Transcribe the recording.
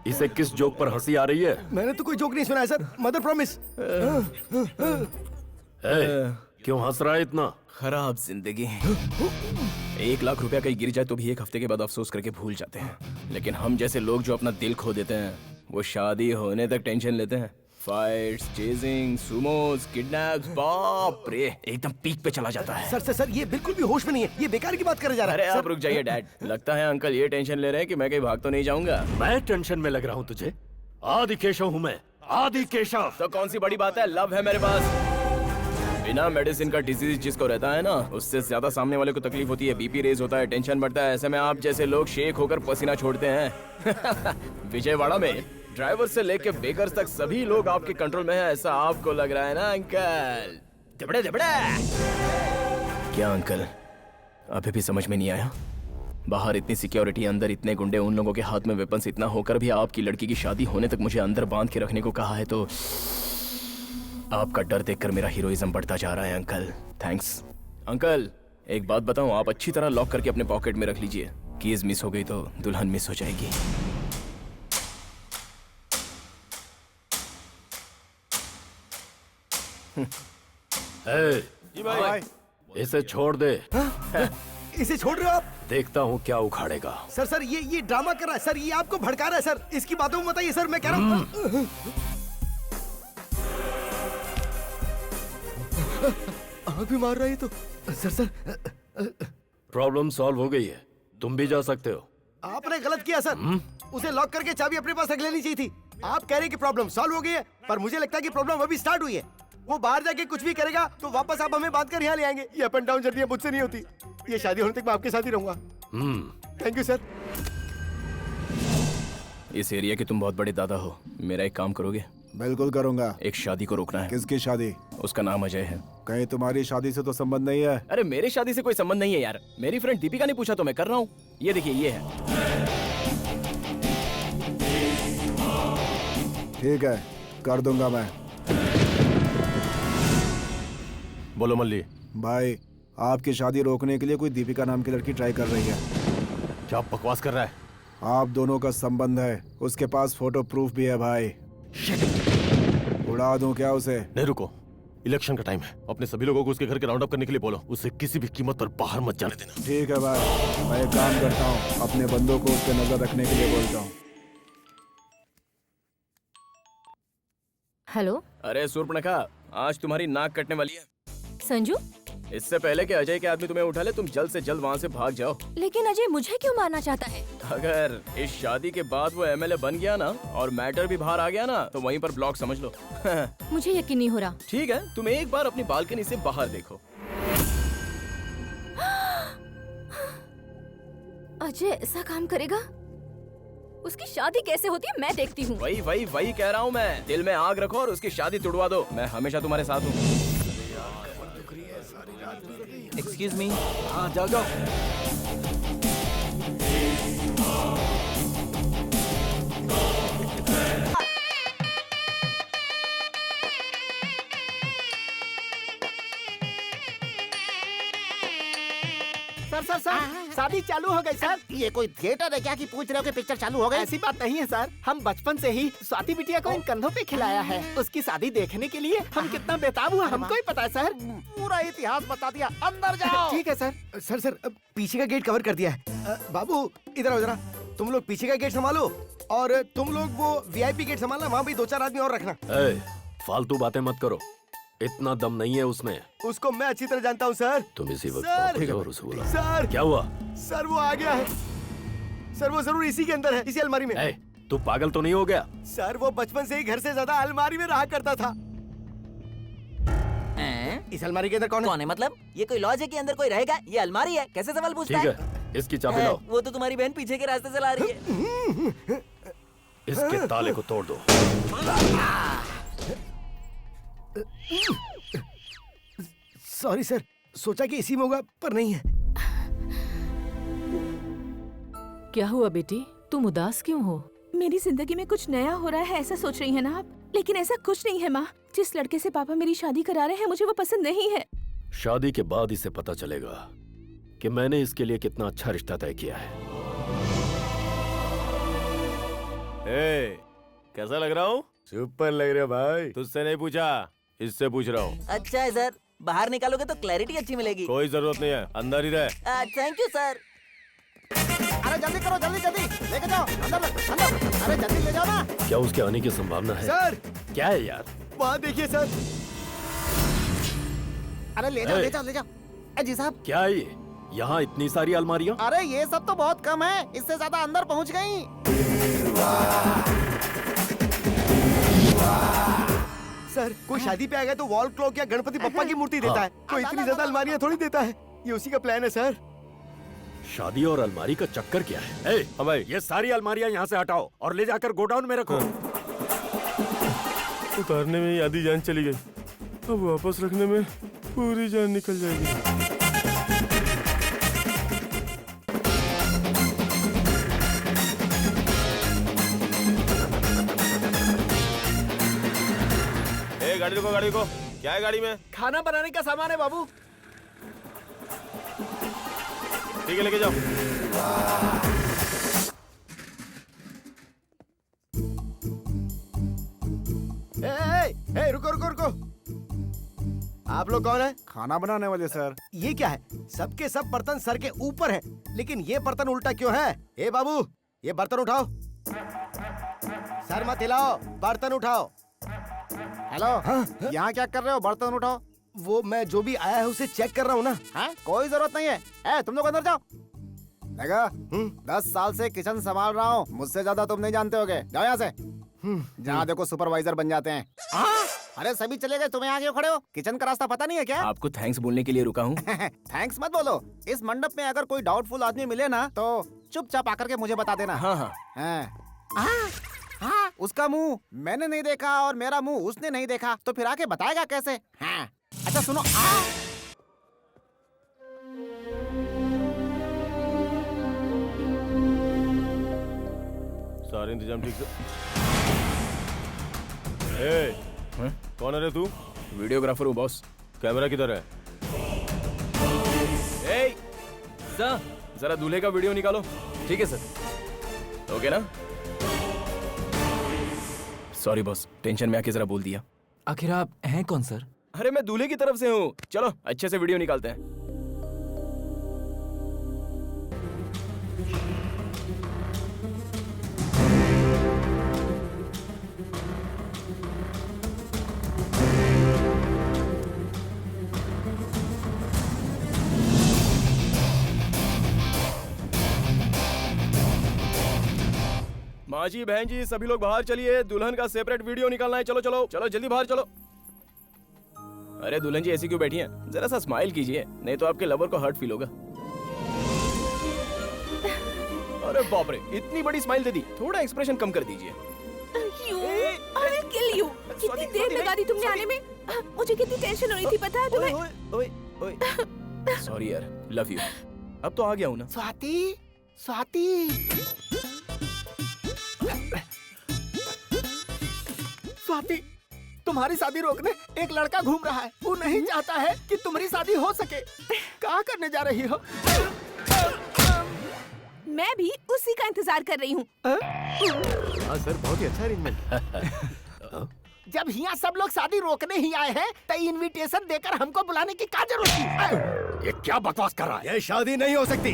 इसे किस जोक पर हंसी आ रही है? मैंने तो कोई जोक नहीं सुना है सर, मदर प्रॉमिस। क्यों हंस रहा है इतना? खराब जिंदगी। 1 लाख रुपया कहीं गिर जाए तो भी 1 हफ्ते के बाद अफसोस करके भूल जाते हैं, लेकिन हम जैसे लोग जो अपना दिल खो देते हैं वो शादी होने तक टेंशन लेते हैं। फाइट्स, चेजिंग, सुमोस, किडनैप्स, बाप रे, एकदम पीक पे चला जाता है। सर ये बिल्कुल भी होश में नहीं है, ये बेकार की बात करे जा रहा है। अरे आप रुक जाइए डैड, लगता है अंकल ये टेंशन ले रहे हैं कि मैं कहीं भाग तो नहीं जाऊंगा। मैं टेंशन में लग रहा हूँ तुझे? आदि केशव हूँ मैं, आदि केशव। तो कौन सी बड़ी बात है, लव है मेरे पास। बिना मेडिसिन का डिजीज जिसको रहता है ना, उससे ज्यादा सामने वाले को तकलीफ होती है, बीपी रेज होता है, टेंशन बढ़ता है। ऐसे में आप जैसे लोग शेक होकर पसीना छोड़ते हैं। विजयवाड़ा में ड्राइवर से लेके बेकर्स तक सभी लोग आपके कंट्रोल में हैं, ऐसा आपको लग रहा है ना अंकल? दिबड़े दिबड़े। क्या अंकल अभी भी समझ में नहीं आया? बाहर इतनी सिक्योरिटी, अंदर इतने गुंडे, उन लोगों के हाथ में वेपन्स इतना होकर भी आपकी लड़की की शादी होने तक मुझे अंदर बांध के रखने को कहा है, तो आपका डर देखकर मेरा हीरोइज्म बढ़ता जा रहा है अंकल। Thanks uncle. एक बात बताऊं, आप अच्छी तरह लॉक करके अपने पॉकेट में रख लीजिए। कीज मिस हो गई तो दुल्हन मिस हो जाएगी। जी भाई, इसे छोड़ दे। इसे छोड़ रहे हो आप? देखता हूँ क्या उखाड़ेगा। सर ये ड्रामा कर रहा है सर, ये आपको भड़का रहा है सर। इसकी बातों में बताइए सर, मैं कह रहा हूँ। आँख भी मार रहा है तो। सर प्रॉब्लम सॉल्व हो गई है, तुम भी जा सकते हो। आपने गलत किया सर, उसे लॉक करके चाबी अपने पास रख लेनी चाहिए थी। आप कह रहे हैं कि प्रॉब्लम सॉल्व हो गई है, पर मुझे लगता है कि प्रॉब्लम अभी स्टार्ट हुई है। वो बाहर जाके कुछ भी करेगा तो वापस आप हमें बांध कर यहाँ ले आएंगे। ये अप एंड डाउन जर्नी मुझसे नहीं होती। ये शादी होने तक मैं आपके साथ ही रहूंगा। Thank you sir. इस एरिया के तुम बहुत बड़े दादा हो, मेरा एक काम करोगे? बिल्कुल करूंगा। एक शादी को रोकना है। किसकी शादी? उसका नाम अजय है। कहीं तुम्हारी शादी से तो संबंध नहीं है? अरे मेरी शादी से कोई संबंध नहीं है यार, मेरी फ्रेंड दीपिका ने पूछा तो मैं कर रहा हूँ। ये देखिए, ये है। ठीक है, कर दूंगा मैं। बोलो मल्ली। भाई, आपकी शादी रोकने के लिए कोई दीपिका नाम की लड़की ट्राई कर रही है। क्या बकवास कर रहा है? आप दोनों का संबंध है, उसके पास फोटो प्रूफ भी है भाई। उड़ा दूं क्या उसे? नहीं रुको, इलेक्शन का टाइम है। अपने सभी लोगों को उसके घर के राउंड अप करने के लिए बोलो। उसे किसी भी कीमत पर बाहर मत जाने देना। ठीक है भाई, मैं एक काम करता हूँ, अपने बंदों को उस पर नजर रखने के लिए बोलता हूँ। हेलो। अरे सूर्पणखा, आज तुम्हारी नाक कटने वाली है। संजू, इससे पहले कि अजय के आदमी तुम्हें उठा ले, तुम जल्द से जल्द वहाँ से भाग जाओ। लेकिन अजय मुझे क्यों मारना चाहता है? अगर इस शादी के बाद वो एमएलए बन गया ना और मैटर भी बाहर आ गया ना, तो वहीं पर ब्लॉक समझ लो। मुझे यकीन नहीं हो रहा। ठीक है, तुम एक बार अपनी बालकनी से बाहर देखो। अजय ऐसा काम करेगा? उसकी शादी कैसे होती है मैं देखती हूँ। वही कह रहा हूँ मैं। दिल में आग रखो और उसकी शादी तुड़वा दो। मैं हमेशा तुम्हारे साथ हूँ। Excuse me. हाँ जाओ। सर शादी चालू हो गई सर। ये कोई थिएटर है क्या कि पूछ रहे हो कि पिक्चर चालू हो गई? ऐसी बात नहीं है सर, हम बचपन से ही स्वाति बिटिया को इन कंधों पे खिलाया है। उसकी शादी देखने के लिए हम कितना बेताब हुआ हमको ही पता है सर। पूरा इतिहास बता दिया, अंदर जाओ। ठीक है सर। सर पीछे का गेट कवर कर दिया है। बाबू इधर आओ जरा, तुम लोग पीछे का गेट संभालो और तुम लोग वो वीआईपी गेट संभालना, वहाँ भी 2-4 आदमी और रखना। फालतू बातें मत करो, इतना दम नहीं है उसमें। उसको मैं अच्छी तरह जानता हूँ सर। तुम इसी वक्त सर, वापस जाओ और उसे बुलाओ। सर क्या हुआ? सर वो आ गया है सर, वो जरूर इसी के अंदर है, इसी अलमारी में। तू पागल तो नहीं हो गया? सर वो बचपन से ही घर से ज्यादा अलमारी में रहा करता था। इस अलमारी के अंदर कौन है? मतलब ये कोई लॉज है कि अंदर कोई रहेगा? ये अलमारी है, कैसे सवाल पूछता है? ठीक है, इसकी चाबी लाओ। वो तो तुम्हारी बहन पीछे के रास्ते से ला रही है। इसके ताले को तोड़ दो। सॉरी सर, सोचा कि इसी में होगा पर नहीं है। क्या हुआ बेटी, तुम उदास क्यों हो? मेरी जिंदगी में कुछ नया हो रहा है ऐसा सोच रही है ना आप? लेकिन ऐसा कुछ नहीं है माँ। जिस लड़के से पापा मेरी शादी करा रहे हैं मुझे वो पसंद नहीं है। शादी के बाद इसे पता चलेगा कि मैंने इसके लिए कितना अच्छा रिश्ता तय किया है। ए, कैसा लग रहा हूँ? सुपर लग रहे हो भाई। तुझसे नहीं पूछा, इससे पूछ रहा हूँ। अच्छा है सर, बाहर निकालोगे तो क्लैरिटी अच्छी मिलेगी। कोई जरूरत नहीं है, अंदर ही रह। Thank you sir. अरे जल्दी करो, जल्दी जल्दी लेके जाओ अंदर अंदर। अरे जल्दी ले जाओ ना। क्या उसके आने की संभावना है? सर क्या है यार? वहाँ देखिए सर। अरे ले जाओ ए! ले जाओ ले जाओ। जी साहब। क्या है ये? यहाँ इतनी सारी अलमारियाँ? अरे ये सब तो बहुत कम है, इससे ज्यादा अंदर पहुंच गई। सर कोई शादी पे आ गया तो वॉल क्लॉक या गणपति बप्पा की मूर्ति देता है, कोई इतनी ज्यादा अलमारियाँ थोड़ी देता है। ये उसी का प्लान है सर। शादी और अलमारी का चक्कर क्या है? ए, हाँ भाई, ये सारी अलमारियाँ यहाँ से हटाओ और ले जाकर गोडाउन में रखो। उतारने में ही आधी जान चली गई, अब वापस रखने में पूरी जान निकल जाएगी। ए, गाड़ी रुको, गाड़ी रुको। क्या है गाड़ी में? खाना बनाने का सामान है बाबू। ठीक है, लेके जाओ। रुको रुको रुको। आप लोग कौन है? खाना बनाने वाले सर। ये क्या है? सबके सब बर्तन सर के ऊपर है, लेकिन ये बर्तन उल्टा क्यों है? ए बाबू, ये बर्तन उठाओ। सर मत हिलाओ, बर्तन उठाओ। हेलो, यहाँ क्या कर रहे हो? बर्तन उठाओ। वो मैं जो भी आया है उसे चेक कर रहा हूँ ना। हैं? कोई जरूरत नहीं है। तुम लोग अंदर जाओ। देखा, 10 साल से किचन संभाल रहा हूँ, मुझसे ज्यादा तुम नहीं जानते होगे। जाओ यहाँ से। जहाँ देखो सुपरवाइजर बन जाते हैं। अरे सभी चले गए, तुम्हें आगे खड़े हो। किचन का रास्ता पता नहीं है क्या? आपको थैंक्स बोलने के लिए रुका हूँ। थैंक्स मत बोलो। इस मंडप में अगर कोई डाउटफुल आदमी मिले ना तो चुपचाप आकर के मुझे बता देना। हाँ हाँ। हाँ, उसका मुंह मैंने नहीं देखा और मेरा मुंह उसने नहीं देखा, तो फिर आके बताएगा कैसे? हाँ। अच्छा सुनो, सारे इंतजाम ठीक से। ए, कौन है रे तू? वीडियोग्राफर हूँ बॉस। कैमरा किधर है? ए, जरा दूल्हे का वीडियो निकालो। ठीक है सर। ओके ना? सॉरी बॉस, टेंशन में आके जरा बोल दिया। आखिर आप हैं कौन सर? अरे मैं दूल्हे की तरफ से हूँ। चलो अच्छे से वीडियो निकालते हैं। माँ जी, बहन जी, सभी लोग बाहर चलिए। दुल्हन का सेपरेट वीडियो निकालना है। चलो चलो चलो, जल्दी बाहर चलो। अरे दुल्हन जी ऐसी क्यों बैठी हैं? जरा सा स्माइल कीजिए, नहीं तो आपके लवर को हर्ट फील होगा। अरे बाप रे, इतनी बड़ी स्माइल दे दी, थोड़ा एक्सप्रेशन कम कर दीजिए। कितनी देर लगा दी तुमने आने में? मुझे कितनी टेंशन हो रही थी, पता है तुम्हें? सॉरी यार, लव यू। अब तो आ गया हूँ ना। स्वाति, स्वाति, स्वाति, तुम्हारी शादी रोकने एक लड़का घूम रहा है। वो नहीं चाहता है कि तुम्हारी शादी हो सके। क्या करने जा रही हो? मैं भी उसी का इंतजार कर रही हूँ। हाँ सर, बहुत ही अच्छा अरेंजमेंट। जब यहाँ सब लोग शादी रोकने ही आए हैं, तो इनविटेशन देकर हमको बुलाने की क्या जरूरत थी? ये क्या बकवास कर रहा है? ये शादी नहीं हो सकती।